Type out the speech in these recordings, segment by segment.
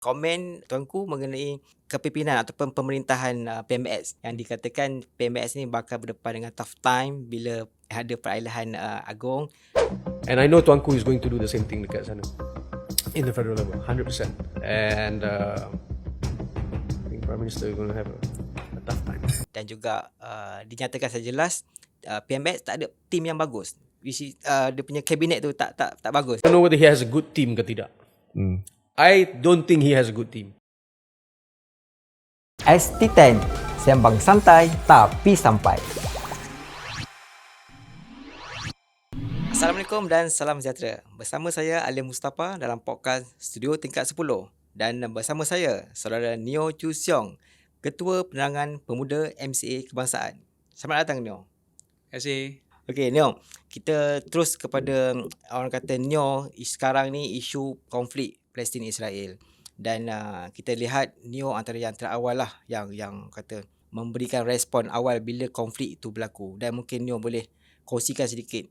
komen tuanku mengenai kepimpinan ataupun pemerintahan PMX yang dikatakan PMX ni bakal berdepan dengan tough time bila ada peralihan agung. And I know Tuanku is going to do the same thing dekat sana in the federal level, 100%. And I think Prime Minister is going to have a tough time. Dan juga dinyatakan secara jelas PMX tak ada tim yang bagus. Dia punya kabinet tu tak bagus. I don't know whether he has a good team ke tidak. I don't think he has a good team. ST10, sembang santai tapi sampai. Assalamualaikum dan salam sejahtera. Bersama saya Alim Mustafa dalam podcast Studio Tingkat 10. Dan bersama saya saudara Neo Chu Siong, Ketua Penerangan Pemuda MCA Kebangsaan. Selamat datang Neo. Terima kasih. Okey Neo, kita terus kepada orang kata Neo sekarang ni isu konflik Palestin Israel. Dan kita lihat Neo antara yang terawal lah yang kata memberikan respon awal bila konflik itu berlaku. Dan mungkin Neo boleh kongsikan sedikit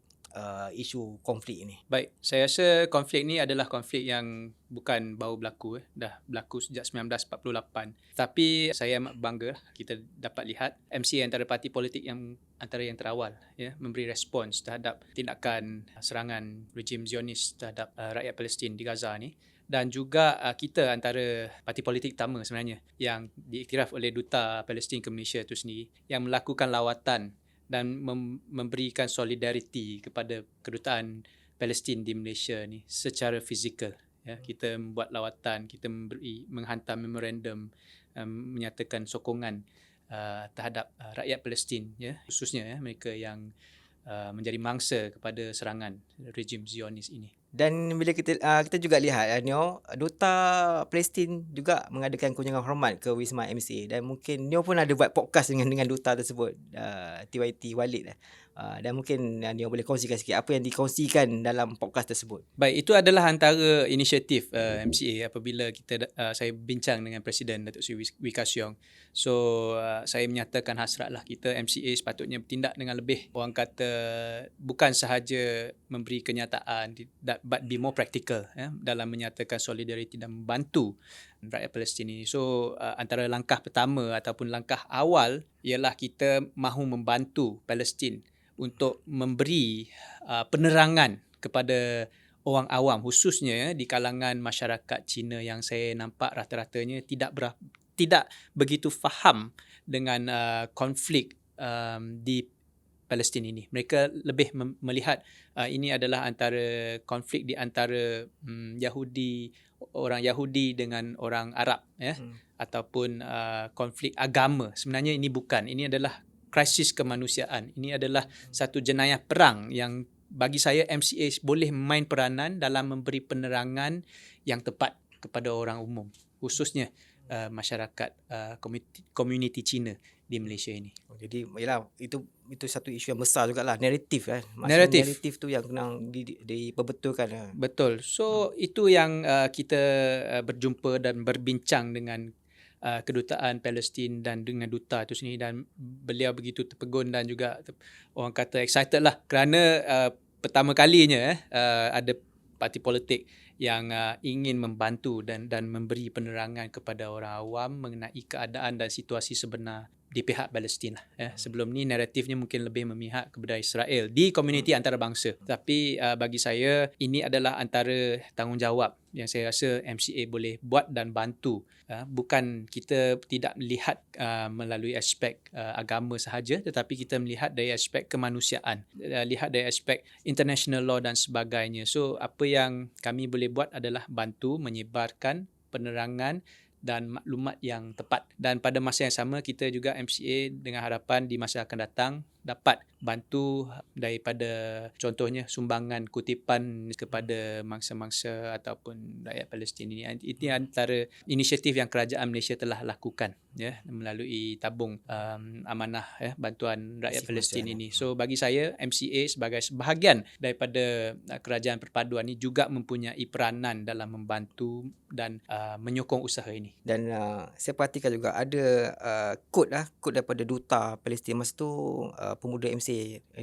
isu konflik ini. Baik, saya rasa konflik ni adalah konflik yang bukan baru berlaku. Dah berlaku sejak 1948. Tapi saya amat bangga kita dapat lihat MCA antara parti politik yang antara yang terawal memberi respons terhadap tindakan serangan rejim Zionis terhadap rakyat Palestin di Gaza ni. Dan juga kita antara parti politik utama sebenarnya yang diiktiraf oleh Duta Palestin ke Malaysia itu sendiri yang melakukan lawatan dan memberikan solidariti kepada kedutaan Palestin di Malaysia ni secara fizikal. Kita membuat lawatan, kita menghantar memorandum menyatakan sokongan terhadap rakyat Palestin, khususnya mereka yang menjadi mangsa kepada serangan rejim Zionis ini. Dan bila kita juga lihat Neo, Duta Palestin juga mengadakan kunjungan hormat ke Wisma MCA dan mungkin Neo pun ada buat podcast dengan duta tersebut, TYT Walid. Dan mungkin Neo boleh kongsikan sikit apa yang dikongsikan dalam podcast tersebut. Baik, itu adalah antara inisiatif MCA apabila saya bincang dengan Presiden Datuk Seri Wee Ka Siong. So saya menyatakan hasratlah kita MCA sepatutnya bertindak dengan lebih, orang kata bukan sahaja memberi kenyataan but be more practical dalam menyatakan solidariti dan membantu rakyat Palestin ini. So antara langkah pertama ataupun langkah awal ialah kita mahu membantu Palestin untuk memberi penerangan kepada orang awam, khususnya di kalangan masyarakat Cina yang saya nampak rata-ratanya tidak begitu faham dengan konflik di Palestin ini. Mereka lebih melihat ini adalah antara konflik di antara orang Yahudi dengan orang Arab, ataupun konflik agama. Sebenarnya ini bukan. Ini adalah krisis kemanusiaan. Ini adalah satu jenayah perang yang bagi saya MCA boleh main peranan dalam memberi penerangan yang tepat kepada orang umum, khususnya masyarakat komuniti Cina di Malaysia ini. Jadi yalah, itu satu isu yang besar jugalah, naratif naratif tu yang kena diperbetulkan. Betul. So itu yang kita berjumpa dan berbincang dengan kedutaan Palestin dan dengan duta itu sendiri, dan beliau begitu terpegun dan juga orang kata excited lah kerana pertama kalinya ada parti politik yang ingin membantu dan memberi penerangan kepada orang awam mengenai keadaan dan situasi sebenar di pihak Palestin lah. Sebelum ni naratifnya mungkin lebih memihak kepada Israel di komuniti antarabangsa. Tapi bagi saya ini adalah antara tanggungjawab yang saya rasa MCA boleh buat dan bantu. Bukan kita tidak melihat melalui aspek agama sahaja, tetapi kita melihat dari aspek kemanusiaan, lihat dari aspek international law dan sebagainya. So apa yang kami boleh buat adalah bantu menyebarkan penerangan dan maklumat yang tepat. Dan pada masa yang sama kita juga MCA dengan harapan di masa akan datang dapat bantu daripada contohnya sumbangan kutipan kepada mangsa-mangsa ataupun rakyat Palestin ini. Ini antara inisiatif yang kerajaan Malaysia telah lakukan melalui tabung amanah bantuan rakyat Palestin ini. So bagi saya MCA sebagai sebahagian daripada kerajaan perpaduan ini juga mempunyai peranan dalam membantu dan menyokong usaha ini. Dan saya perhatikan juga ada kod daripada Duta Palestin masa tu, pemuda MCA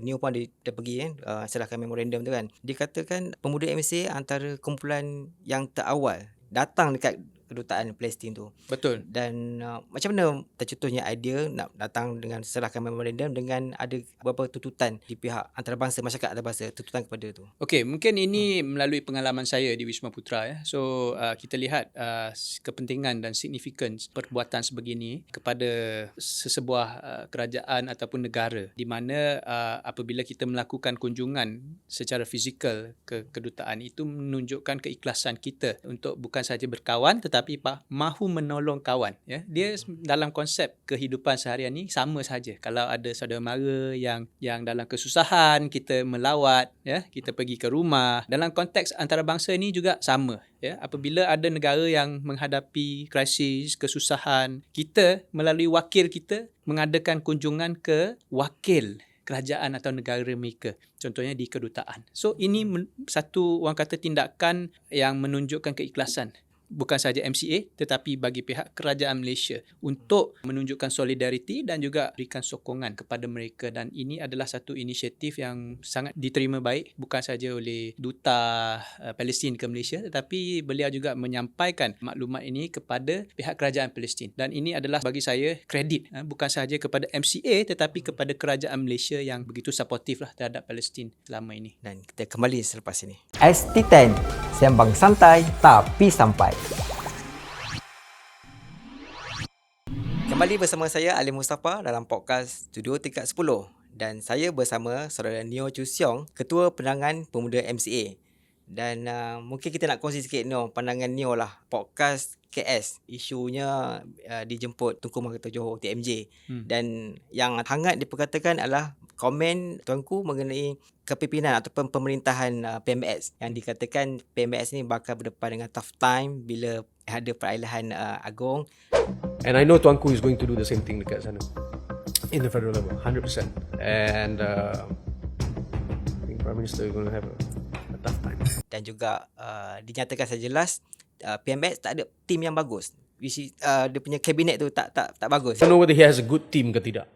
Neo pun dia pergi serahkan memorandum tu kan. Dikatakan pemuda MCA antara kumpulan yang terawal datang dekat kedutaan Palestin tu. Betul. Dan macam mana tercetusnya idea nak datang dengan serahkan memorandum dengan ada beberapa tuntutan di pihak antarabangsa, masyarakat antarabangsa, tuntutan kepada tu? Okey, mungkin ini melalui pengalaman saya di Wisma Putra ya. So kita lihat kepentingan dan significance perbuatan sebegini kepada sesebuah kerajaan ataupun negara, di mana apabila kita melakukan kunjungan secara fizikal ke kedutaan, itu menunjukkan keikhlasan kita untuk bukan sahaja berkawan tetapi mahu menolong kawan ya. Dia dalam konsep kehidupan seharian ni sama sahaja. Kalau ada saudara mara yang dalam kesusahan, kita melawat ya, kita pergi ke rumah. Dalam konteks antarabangsa ni juga sama ya. Apabila ada negara yang menghadapi krisis, kesusahan, kita melalui wakil kita mengadakan kunjungan ke wakil kerajaan atau negara mereka, contohnya di kedutaan. So ini satu, orang kata, tindakan yang menunjukkan keikhlasan bukan sahaja MCA tetapi bagi pihak kerajaan Malaysia untuk menunjukkan solidariti dan juga berikan sokongan kepada mereka. Dan ini adalah satu inisiatif yang sangat diterima baik bukan sahaja oleh duta Palestin ke Malaysia, tetapi beliau juga menyampaikan maklumat ini kepada pihak kerajaan Palestin. Dan ini adalah bagi saya kredit bukan sahaja kepada MCA tetapi kepada kerajaan Malaysia yang begitu suportif lah terhadap Palestin selama ini. Dan kita kembali selepas ini. ST10, sembang santai tapi sampai. Kembali bersama saya Ali Mustafa dalam podcast Studio Tingkat 10 dan saya bersama saudara Neo Chu Siong, Ketua Penerangan Pemuda MCA. Dan mungkin kita nak kongsi sikit Neo, pandangan Neo lah. Podcast KS, isunya dijemput Tunku Mahkota Johor TMJ. Dan yang hangat diperkatakan adalah komen tuanku mengenai kepimpinan ataupun pemerintahan PMX, yang dikatakan PMX ni bakal berdepan dengan tough time bila ada perailahan agung. And I know Tuanku is going to do the same thing dekat sana in the federal level, 100%. And I think Prime Minister is going to have a tough time. Dan juga dinyatakan secara jelas PMX tak ada tim yang bagus. Dia punya kabinet tu tak bagus. I don't know whether he has a good team ke tidak.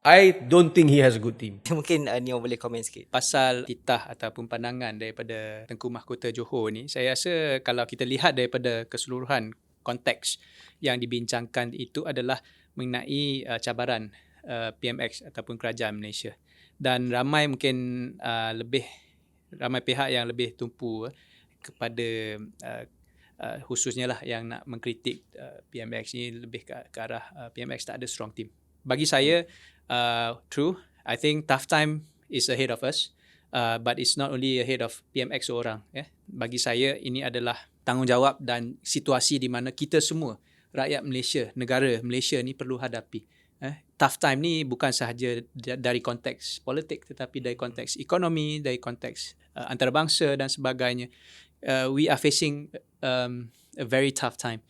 I don't think he has a good team. Mungkin Neo boleh komen sikit. Pasal titah ataupun pandangan daripada Tengku Mahkota Johor ni, saya rasa kalau kita lihat daripada keseluruhan konteks yang dibincangkan itu adalah mengenai cabaran PMX ataupun kerajaan Malaysia. Dan ramai pihak yang lebih tumpu kepada khususnya lah yang nak mengkritik PMX ni lebih ke arah PMX tak ada strong team. Bagi saya, true, I think tough time is ahead of us, but it's not only ahead of PMX seorang. Bagi saya ini adalah tanggungjawab dan situasi di mana kita semua, rakyat Malaysia, negara Malaysia ni perlu hadapi. Tough time ni bukan sahaja dari konteks politik tetapi dari konteks ekonomi, dari konteks antarabangsa dan sebagainya. We are facing a very tough time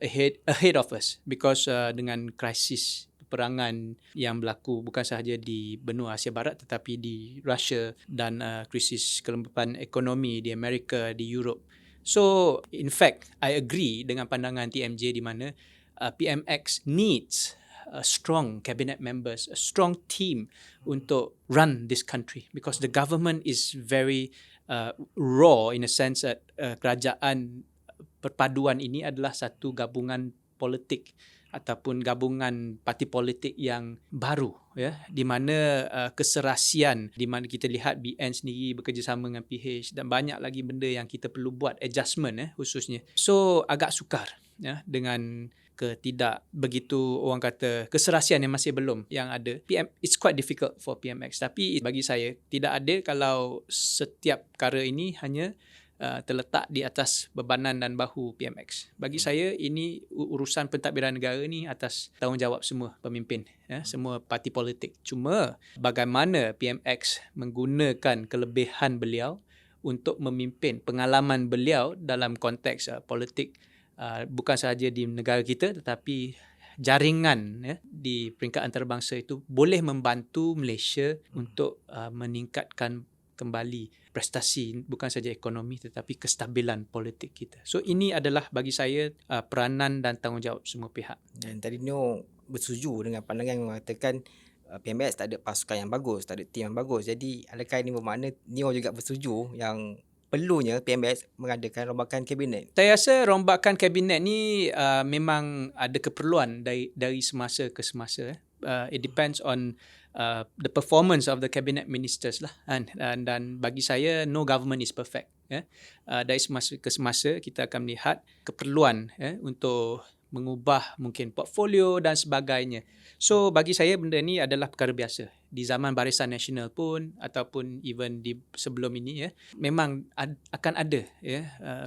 ahead of us because dengan krisis peperangan yang berlaku bukan sahaja di benua Asia Barat tetapi di Russia dan krisis kelembapan ekonomi di Amerika, di Europe. So in fact, I agree dengan pandangan TMJ di mana PMX needs strong cabinet members, a strong team untuk run this country because the government is very raw in a sense that kerajaan perpaduan ini adalah satu gabungan politik ataupun gabungan parti politik yang baru di mana keserasian, di mana kita lihat BN sendiri bekerjasama dengan PH dan banyak lagi benda yang kita perlu buat adjustment khususnya. So agak sukar dengan tidak begitu, orang kata, keserasian yang masih belum yang ada. It's quite difficult for PMX, tapi bagi saya tidak adil kalau setiap perkara ini hanya terletak di atas bebanan dan bahu PMX. Bagi saya ini urusan pentadbiran negara ni atas tanggungjawab semua pemimpin, semua parti politik. Cuma bagaimana PMX menggunakan kelebihan beliau untuk memimpin, pengalaman beliau dalam konteks politik bukan sahaja di negara kita tetapi jaringan di peringkat antarabangsa itu boleh membantu Malaysia untuk meningkatkan kembali prestasi bukan saja ekonomi tetapi kestabilan politik kita. So ini adalah bagi saya peranan dan tanggungjawab semua pihak. Dan tadi Neo bersetuju dengan pandangan yang mengatakan PMX tak ada pasukan yang bagus, tak ada tim yang bagus. Jadi adakah ini bermakna Neo juga bersetuju yang perlunya PMX mengadakan rombakan kabinet? Saya rasa rombakan kabinet ni memang ada keperluan dari semasa ke semasa. It depends on the performance of the cabinet ministers lah kan. Dan bagi saya no government is perfect. Dari semasa ke semasa kita akan melihat keperluan untuk mengubah mungkin portfolio dan sebagainya. So bagi saya benda ni adalah perkara biasa. Di zaman Barisan Nasional pun ataupun even di sebelum ini memang akan ada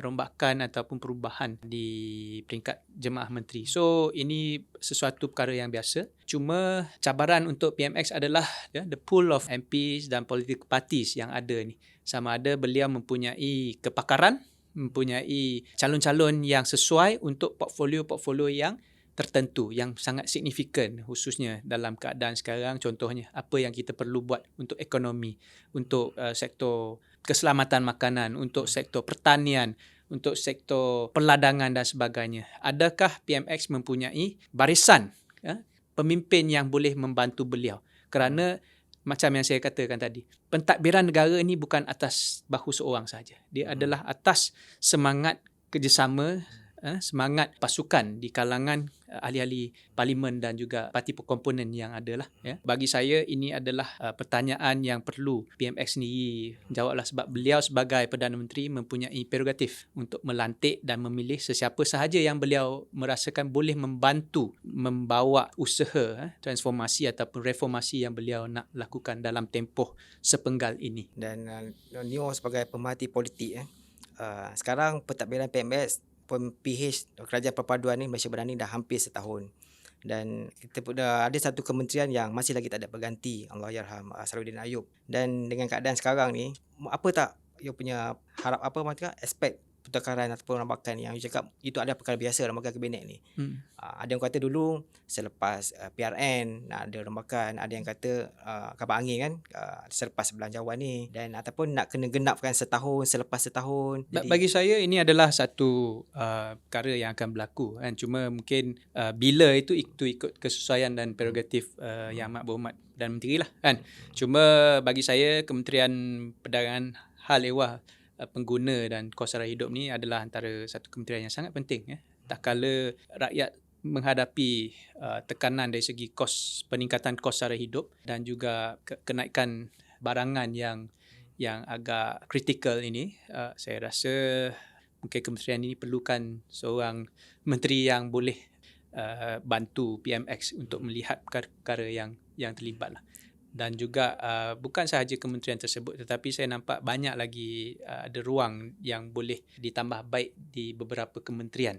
rombakan ataupun perubahan di peringkat jemaah menteri. So ini sesuatu perkara yang biasa. Cuma cabaran untuk PMX adalah the pool of MPs dan political parties yang ada ni. Sama ada beliau mempunyai kepakaran, mempunyai calon-calon yang sesuai untuk portfolio-portfolio yang tertentu, yang sangat signifikan, khususnya dalam keadaan sekarang. Contohnya apa yang kita perlu buat untuk ekonomi, untuk sektor keselamatan makanan, untuk sektor pertanian, untuk sektor perladangan dan sebagainya. Adakah PMX mempunyai barisan pemimpin yang boleh membantu beliau? Kerana macam yang saya katakan tadi, pentadbiran negara ini bukan atas bahu seorang saja. Dia adalah atas semangat kerjasama, semangat pasukan di kalangan ahli-ahli parlimen dan juga parti komponen yang ada lah. Bagi saya ini adalah pertanyaan yang perlu PMX sendiri jawablah, sebab beliau sebagai Perdana Menteri mempunyai prerogatif untuk melantik dan memilih sesiapa sahaja yang beliau merasakan boleh membantu membawa usaha transformasi ataupun reformasi yang beliau nak lakukan dalam tempoh sepenggal ini. Dan Neo sebagai pemerhati politik sekarang pentadbiran PMX PH Kerajaan Perpaduan ni Malaysia Berani dah hampir setahun, dan kita dah ada satu kementerian yang masih lagi tak ada pengganti, Allahyarham Sarudin Ayub. Dan dengan keadaan sekarang ni, apa tak you punya harap aspek pertukaran ataupun rombakan yang you cakap itu ada perkara biasa rombakan kabinet ni? Ada yang kata dulu selepas PRN nak ada rombakan, ada yang kata kabar angin kan selepas belanjawan ni, dan ataupun nak kena genapkan setahun selepas setahun. Jadi, bagi saya ini adalah satu perkara yang akan berlaku kan. Cuma mungkin bila itu ikut kesesuaian dan prerogatif Yang Amat Berhormat dan Menteri lah kan. Cuma bagi saya Kementerian Perdagangan Hal Ehwal Pengguna dan Kos Sara Hidup ni adalah antara satu kementerian yang sangat penting. Tak kala rakyat menghadapi tekanan dari segi peningkatan kos sara hidup dan juga kenaikan barangan yang agak kritikal ini, saya rasa mungkin kementerian ini perlukan seorang menteri yang boleh bantu PMX untuk melihat perkara-perkara yang terlibat lah. Dan juga bukan sahaja kementerian tersebut, tetapi saya nampak banyak lagi ada ruang yang boleh ditambah baik di beberapa kementerian.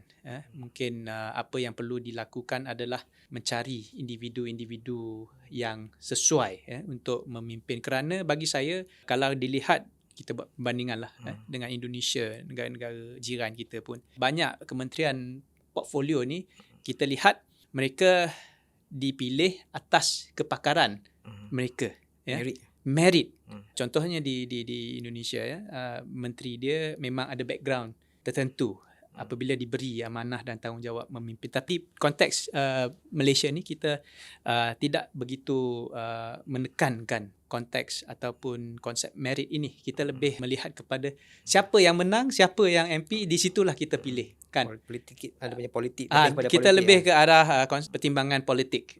Mungkin apa yang perlu dilakukan adalah mencari individu-individu yang sesuai untuk memimpin. Kerana bagi saya, kalau dilihat, kita buat perbandingan lah dengan Indonesia, negara-negara jiran kita pun, banyak kementerian portfolio ni kita lihat mereka dipilih atas kepakaran mereka, merit. Contohnya di Indonesia menteri dia memang ada background tertentu apabila diberi amanah dan tanggungjawab memimpin. Tapi konteks Malaysia ni kita tidak begitu menekankan konteks ataupun konsep merit ini. Kita lebih melihat kepada siapa yang menang, siapa yang MP, di situlah kita pilih kan. Politik, ada banyak politik. Kita lebih ke arah pertimbangan politik.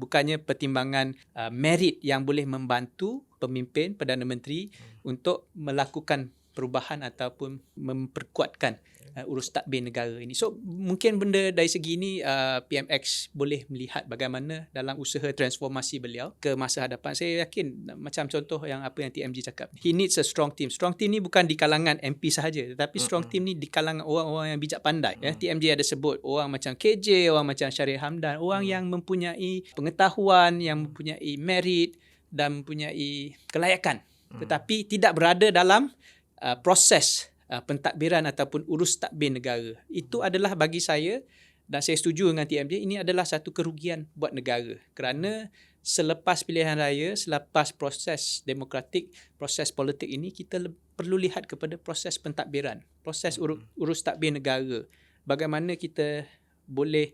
Bukannya pertimbangan merit yang boleh membantu pemimpin Perdana Menteri untuk melakukan perubahan ataupun memperkuatkan urus tadbir negara ini. So mungkin benda dari segi ini PMX boleh melihat bagaimana dalam usaha transformasi beliau ke masa hadapan. Saya yakin macam contoh yang apa yang TMG cakap, he needs a strong team. Strong team ni bukan di kalangan MP sahaja, tetapi strong team ni di kalangan orang-orang yang bijak pandai. TMG ada sebut orang macam KJ, orang macam Syarif Hamdan, orang yang mempunyai pengetahuan, yang mempunyai merit dan mempunyai kelayakan, tetapi tidak berada dalam proses pentadbiran ataupun urus tadbir negara. Itu adalah bagi saya, dan saya setuju dengan TMJ, ini adalah satu kerugian buat negara. Kerana selepas pilihan raya, selepas proses demokratik, proses politik ini, kita perlu lihat kepada proses pentadbiran, proses urus tadbir negara. Bagaimana kita boleh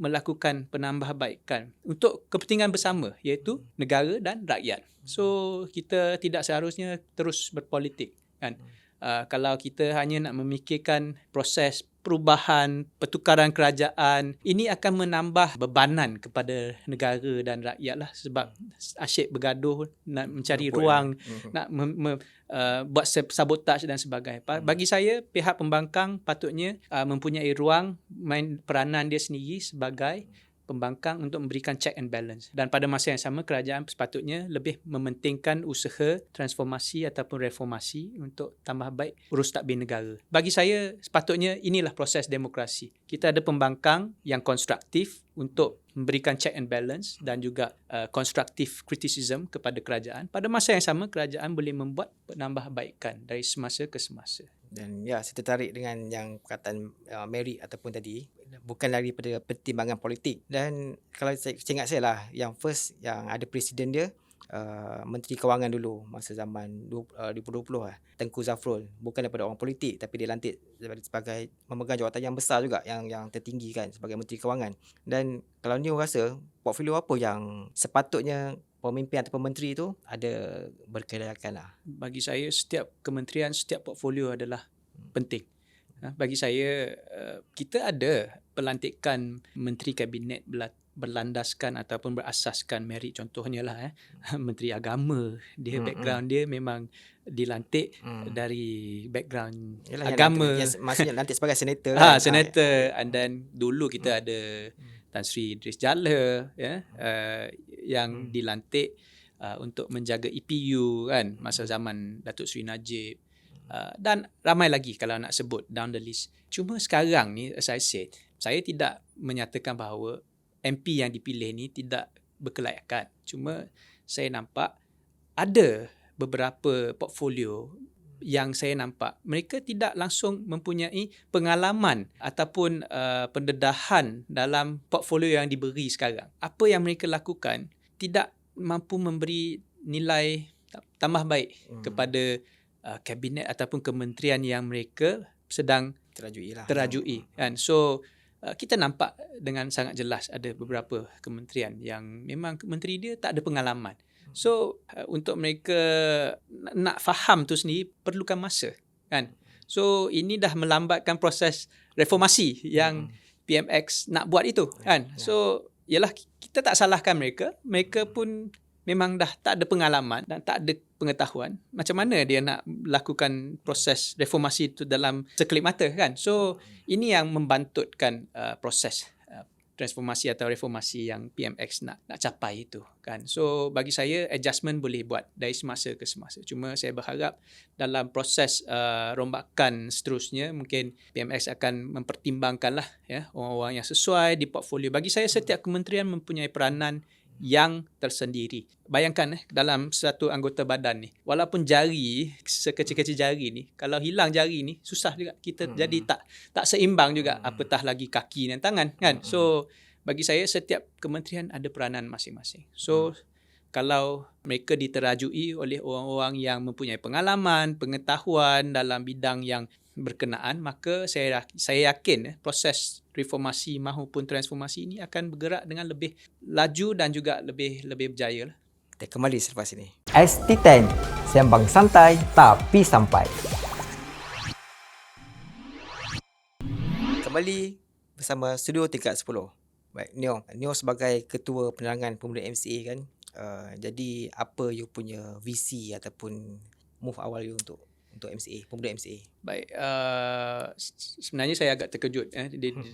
melakukan penambahbaikan untuk kepentingan bersama, iaitu negara dan rakyat. So kita tidak seharusnya terus berpolitik kan. Kalau kita hanya nak memikirkan proses perubahan, pertukaran kerajaan, ini akan menambah bebanan kepada negara dan rakyat lah, sebab asyik bergaduh nak mencari Berebut, ruang, Mhm. nak buat sabotaj dan sebagainya. Bagi saya, pihak pembangkang patutnya mempunyai ruang main peranan dia sendiri sebagai pembangkang untuk memberikan check and balance. Dan pada masa yang sama, kerajaan sepatutnya lebih mementingkan usaha transformasi ataupun reformasi untuk tambah baik urus tadbir negara. Bagi saya, sepatutnya inilah proses demokrasi. Kita ada pembangkang yang konstruktif untuk memberikan check and balance dan juga constructive criticism kepada kerajaan. Pada masa yang sama, kerajaan boleh membuat penambahbaikan dari semasa ke semasa. Dan ya, saya tertarik dengan yang perkataan Mary ataupun tadi, bukan daripada pertimbangan politik. Dan kalau saya ingat saya lah, yang first yang ada presiden dia, Menteri Kewangan dulu masa zaman 2020 lah, Tengku Zafrul, bukan daripada orang politik tapi dia lantik sebagai memegang jawatan yang besar juga, yang tertinggi kan, sebagai Menteri Kewangan. Dan kalau Neo rasa portfolio apa yang sepatutnya pemimpin ataupun menteri itu ada berkelayakan lah. Bagi saya, setiap kementerian, setiap portfolio adalah penting. Bagi saya, kita ada pelantikan menteri kabinet berlandaskan ataupun berasaskan merit. Contohnya lah Menteri Agama, dia background dia memang dilantik dari background Yalah, agama. maksudnya nanti sebagai senator kan. Senator. And then dulu kita ada Tan Sri Idris Jala yang dilantik untuk menjaga EPU kan, masa zaman Datuk Seri Najib. Dan ramai lagi kalau nak sebut down the list. Cuma sekarang ni, as I said, saya tidak menyatakan bahawa MP yang dipilih ni tidak berkelayakan. Cuma saya nampak ada beberapa portfolio yang saya nampak mereka tidak langsung mempunyai pengalaman ataupun pendedahan dalam portfolio yang diberi sekarang. Apa yang mereka lakukan tidak mampu memberi nilai tambah baik kepada kabinet ataupun kementerian yang mereka sedang terajui kan. So kita nampak dengan sangat jelas ada beberapa kementerian yang memang menteri dia tak ada pengalaman. So untuk mereka nak faham tu sendiri perlukan masa kan. So ini dah melambatkan proses reformasi yang PMX nak buat itu kan. So yalah, kita tak salahkan mereka. Mereka pun memang dah tak ada pengalaman dan tak ada pengetahuan. Macam mana dia nak lakukan proses reformasi itu dalam sekelip mata kan. So ini yang membantutkan proses transformasi atau reformasi yang PMX nak capai itu kan. So bagi saya, adjustment boleh buat dari semasa ke semasa. Cuma saya berharap dalam proses rombakan seterusnya mungkin PMX akan mempertimbangkanlah orang-orang yang sesuai di portfolio. Bagi saya, setiap kementerian mempunyai peranan yang tersendiri. Bayangkan dalam satu anggota badan ni, walaupun jari, sekecil-kecil jari ni, kalau hilang jari ni susah juga kita jadi tak seimbang juga, apatah lagi kaki dan tangan kan. So bagi saya, setiap kementerian ada peranan masing-masing. So kalau mereka diterajui oleh orang-orang yang mempunyai pengalaman, pengetahuan dalam bidang yang berkenaan, maka saya yakin proses reformasi maupun transformasi ini akan bergerak dengan lebih laju dan juga lebih berjaya lah. Kita kembali selepas ini. ST10, sembang santai tapi sampai. Kembali bersama Studio Tingkat 10. Baik, Neo sebagai Ketua Penerangan Pemuda MCA kan. Jadi apa you punya visi ataupun move awal you untuk MCA, Pemuda MCA? Baik, sebenarnya saya agak terkejut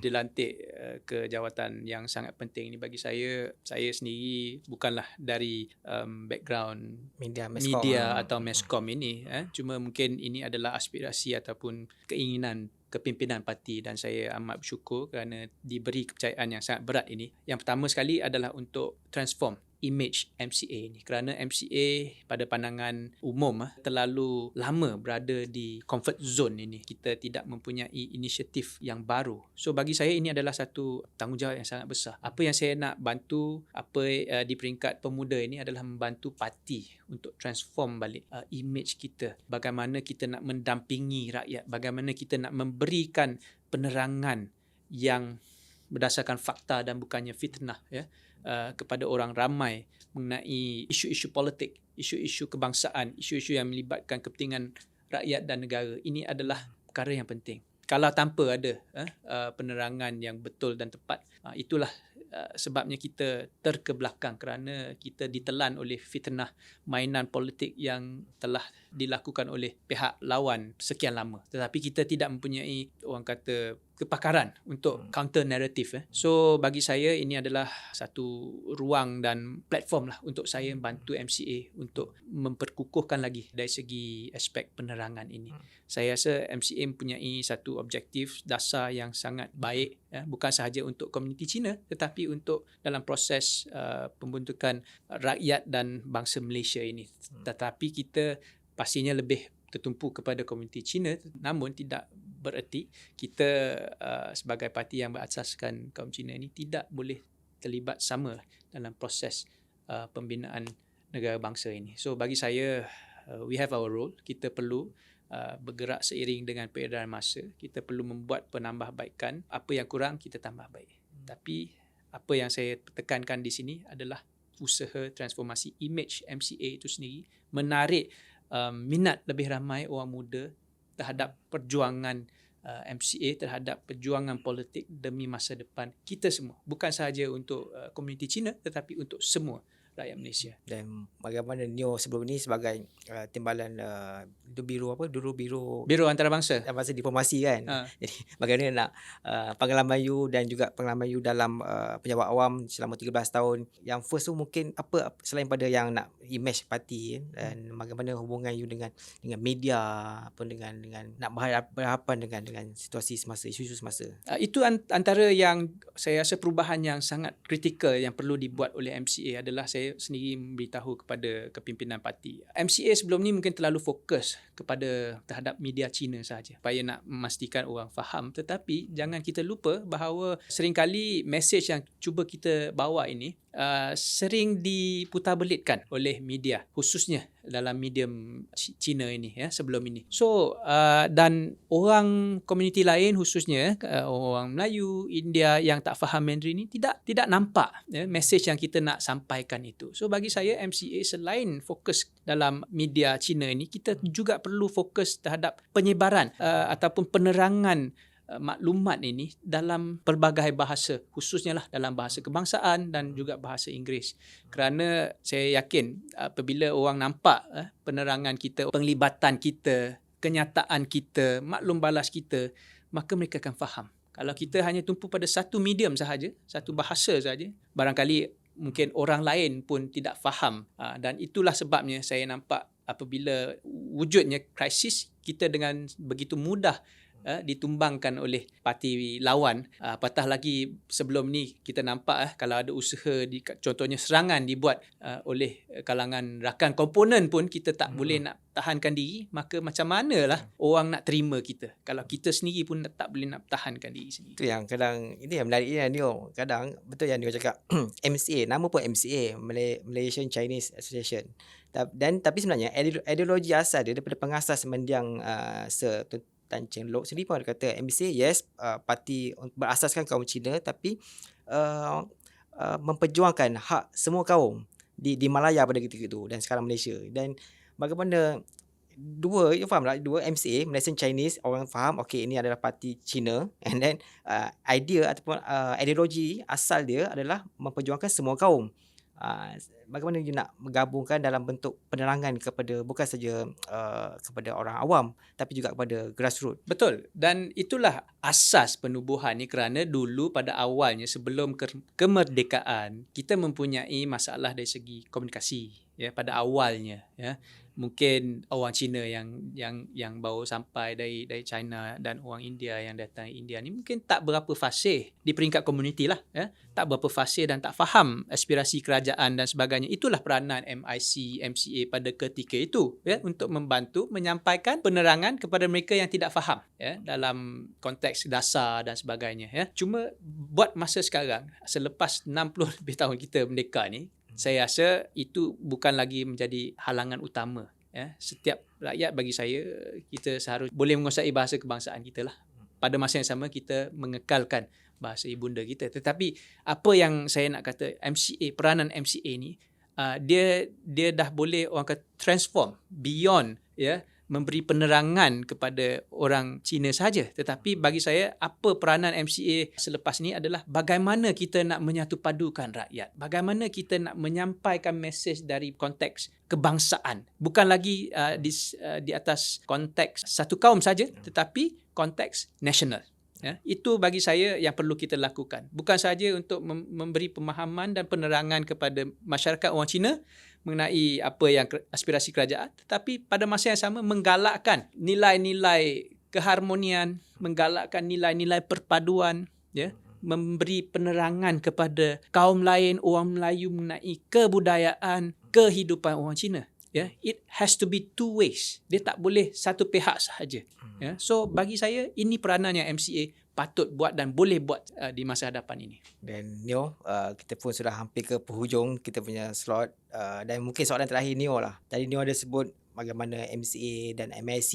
dilantik ke jawatan yang sangat penting ini. Bagi saya sendiri bukanlah dari background media atau meskom ini. Cuma mungkin ini adalah aspirasi ataupun keinginan kepimpinan parti dan saya amat bersyukur kerana diberi kepercayaan yang sangat berat ini. Yang pertama sekali adalah untuk transform image MCA ni, kerana MCA pada pandangan umum terlalu lama berada di comfort zone ini. Kita tidak mempunyai inisiatif yang baru. So bagi saya ini adalah satu tanggungjawab yang sangat besar. Apa yang saya nak bantu di peringkat pemuda ini adalah membantu parti untuk transform balik image kita. Bagaimana kita nak mendampingi rakyat, bagaimana kita nak memberikan penerangan yang berdasarkan fakta dan bukannya fitnah kepada orang ramai mengenai isu-isu politik, isu-isu kebangsaan, isu-isu yang melibatkan kepentingan rakyat dan negara. Ini adalah perkara yang penting. Kalau tanpa ada penerangan yang betul dan tepat, itulah sebabnya kita terkebelakang kerana kita ditelan oleh fitnah mainan politik yang telah dilakukan oleh pihak lawan sekian lama. Tetapi kita tidak mempunyai, orang kata, kepakaran untuk counter narrative. So bagi saya ini adalah satu ruang dan platform lah untuk saya membantu MCA untuk memperkukuhkan lagi dari segi aspek penerangan ini. Saya rasa MCA mempunyai satu objektif dasar yang sangat baik, bukan sahaja untuk komuniti Cina tetapi untuk dalam proses pembentukan rakyat dan bangsa Malaysia ini. Tetapi kita pastinya lebih tertumpu kepada komuniti Cina, namun tidak bererti kita sebagai parti yang berasaskan kaum Cina ini tidak boleh terlibat sama dalam proses pembinaan negara bangsa ini. So bagi saya, we have our role. Kita perlu bergerak seiring dengan peredaran masa. Kita perlu membuat penambahbaikan. Apa yang kurang, kita tambah baik. Tapi apa yang saya tekankan di sini adalah usaha transformasi image MCA itu sendiri, menarik minat lebih ramai orang muda terhadap perjuangan MCA, terhadap perjuangan politik demi masa depan kita semua. Bukan sahaja untuk komuniti Cina tetapi untuk semua rakyat Malaysia. Dan bagaimana Neo sebelum ni sebagai timbalan Biro Antarabangsa masa diplomasi kan. Jadi bagaimana nak pengalaman you dan juga pengalaman you dalam pejabat awam selama 13 tahun. Yang first tu mungkin apa selain pada yang nak image parti dan bagaimana hubungan you dengan media, apa dengan nak berhadapan dengan situasi semasa, isu-isu semasa. Itu antara yang saya rasa perubahan yang sangat kritikal yang perlu dibuat oleh MCA adalah saya sendiri memberitahu kepada kepimpinan parti. MCA sebelum ni mungkin terlalu fokus terhadap media Cina sahaja supaya nak memastikan orang faham, tetapi jangan kita lupa bahawa seringkali mesej yang cuba kita bawa ini sering diputarbelitkan oleh media, khususnya dalam medium Cina ini sebelum ini. So dan orang komuniti lain, khususnya orang Melayu, India yang tak faham Mandarin ini tidak nampak mesej yang kita nak sampaikan itu. So bagi saya MCA selain fokus dalam media Cina ini, kita juga perlu fokus terhadap penyebaran ataupun penerangan maklumat ini dalam pelbagai bahasa, khususnya lah dalam bahasa kebangsaan dan juga bahasa Inggeris. Kerana saya yakin apabila orang nampak penerangan kita, penglibatan kita, kenyataan kita, maklum balas kita, maka mereka akan faham. Kalau kita hanya tumpu pada satu medium sahaja, satu bahasa sahaja, barangkali mungkin orang lain pun tidak faham. Dan itulah sebabnya saya nampak apabila wujudnya krisis, kita dengan begitu mudah ditumbangkan oleh parti lawan. Apatah lagi sebelum ni kita nampak kalau ada usaha contohnya serangan dibuat oleh kalangan rakan komponen pun kita tak boleh nak tahankan diri, maka macam manalah orang nak terima kita kalau kita sendiri pun tak boleh nak tahankan diri sendiri. Itu yang kadang ini yang menariknya Neo. Kadang betul yang Neo cakap MCA, nama pun MCA, Malaysian Chinese Association. Tapi sebenarnya ideologi asal dia daripada pengasas mendiang Tan Cheng Lock sendiri pun ada kata MCA yes, parti berasaskan kaum Cina tapi memperjuangkan hak semua kaum di Malaya pada ketika itu dan sekarang Malaysia. Dan bagaimana dua MCA, Malaysian Chinese, orang faham okey ini adalah parti Cina, and then idea ataupun ideologi asal dia adalah memperjuangkan semua kaum. Bagaimana you nak menggabungkan dalam bentuk penerangan kepada bukan saja kepada orang awam tapi juga kepada grassroots. Betul, dan itulah asas penubuhan ni kerana dulu pada awalnya sebelum kemerdekaan kita mempunyai masalah dari segi komunikasi pada awalnya mungkin orang Cina yang baru sampai dari China dan orang India yang datang India ni mungkin tak berapa fasih di peringkat komuniti lah tak berapa fasih dan tak faham aspirasi kerajaan dan sebagainya. Itulah peranan MIC, MCA pada ketika itu untuk membantu menyampaikan penerangan kepada mereka yang tidak faham dalam konteks dasar dan sebagainya Cuma buat masa sekarang selepas 60 lebih tahun kita merdeka ni, saya rasa itu bukan lagi menjadi halangan utama. Setiap rakyat bagi saya, kita seharusnya boleh menguasai bahasa kebangsaan kita lah. Pada masa yang sama kita mengekalkan bahasa ibunda kita. Tetapi apa yang saya nak kata MCA, peranan MCA ni dia dah boleh orang kata transform beyond memberi penerangan kepada orang Cina saja, tetapi bagi saya apa peranan MCA selepas ni adalah bagaimana kita nak menyatupadukan rakyat, bagaimana kita nak menyampaikan mesej dari konteks kebangsaan, bukan lagi di atas konteks satu kaum saja, tetapi konteks nasional. Ya, itu bagi saya yang perlu kita lakukan. Bukan sahaja untuk memberi pemahaman dan penerangan kepada masyarakat orang Cina mengenai apa yang aspirasi kerajaan, tetapi pada masa yang sama menggalakkan nilai-nilai keharmonian, menggalakkan nilai-nilai perpaduan, ya, memberi penerangan kepada kaum lain, orang Melayu mengenai kebudayaan, kehidupan orang Cina. Ya, it has to be two ways. Dia tak boleh satu pihak sahaja. Ya, so bagi saya ini peranan yang MCA patut buat dan boleh buat di masa hadapan ini. Dan Neo, kita pun sudah hampir ke penghujung kita punya slot, dan mungkin soalan terakhir Neo lah. Tadi Neo ada sebut bagaimana MCA dan MIC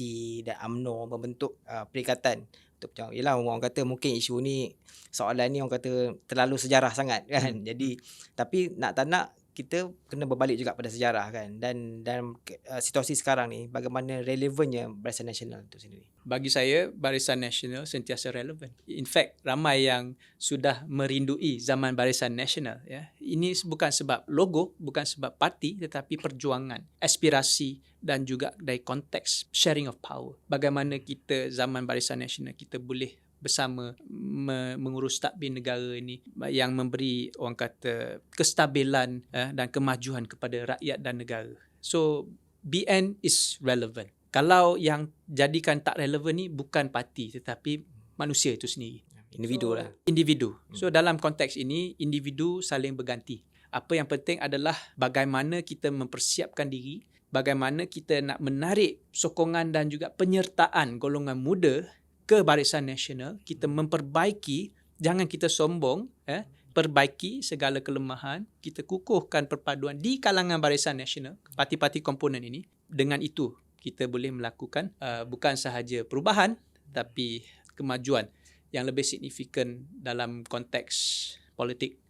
dan UMNO membentuk perikatan untuk macam, yelah orang kata mungkin isu ni, soalan ni orang kata terlalu sejarah sangat kan. Jadi tapi nak tak nak kita kena berbalik juga pada sejarah kan, dan dalam situasi sekarang ni bagaimana relevannya Barisan Nasional itu sendiri. Bagi saya Barisan Nasional sentiasa relevan. In fact, ramai yang sudah merindui zaman Barisan Nasional, ya. Ini bukan sebab logo, bukan sebab parti, tetapi perjuangan, aspirasi dan juga dari konteks sharing of power. Bagaimana kita zaman Barisan Nasional kita boleh bersama mengurus tadbir negara ini yang memberi orang kata kestabilan dan kemajuan kepada rakyat dan negara. So BN is relevant. Kalau yang jadikan tak relevan ni bukan parti tetapi manusia itu sendiri. Individu lah. Individu. So dalam konteks ini individu saling berganti. Apa yang penting adalah bagaimana kita mempersiapkan diri, bagaimana kita nak menarik sokongan dan juga penyertaan golongan muda ke Barisan Nasional, kita memperbaiki, jangan kita sombong, perbaiki segala kelemahan, kita kukuhkan perpaduan di kalangan Barisan Nasional, parti-parti komponen ini. Dengan itu, kita boleh melakukan bukan sahaja perubahan, tapi kemajuan yang lebih signifikan dalam konteks politik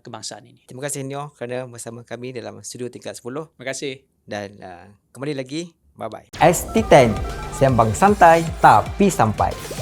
kebangsaan ini. Terima kasih Neo kerana bersama kami dalam studio tingkat 10. Terima kasih. Dan kembali lagi, bye-bye. ST10, sembang santai tapi sampai.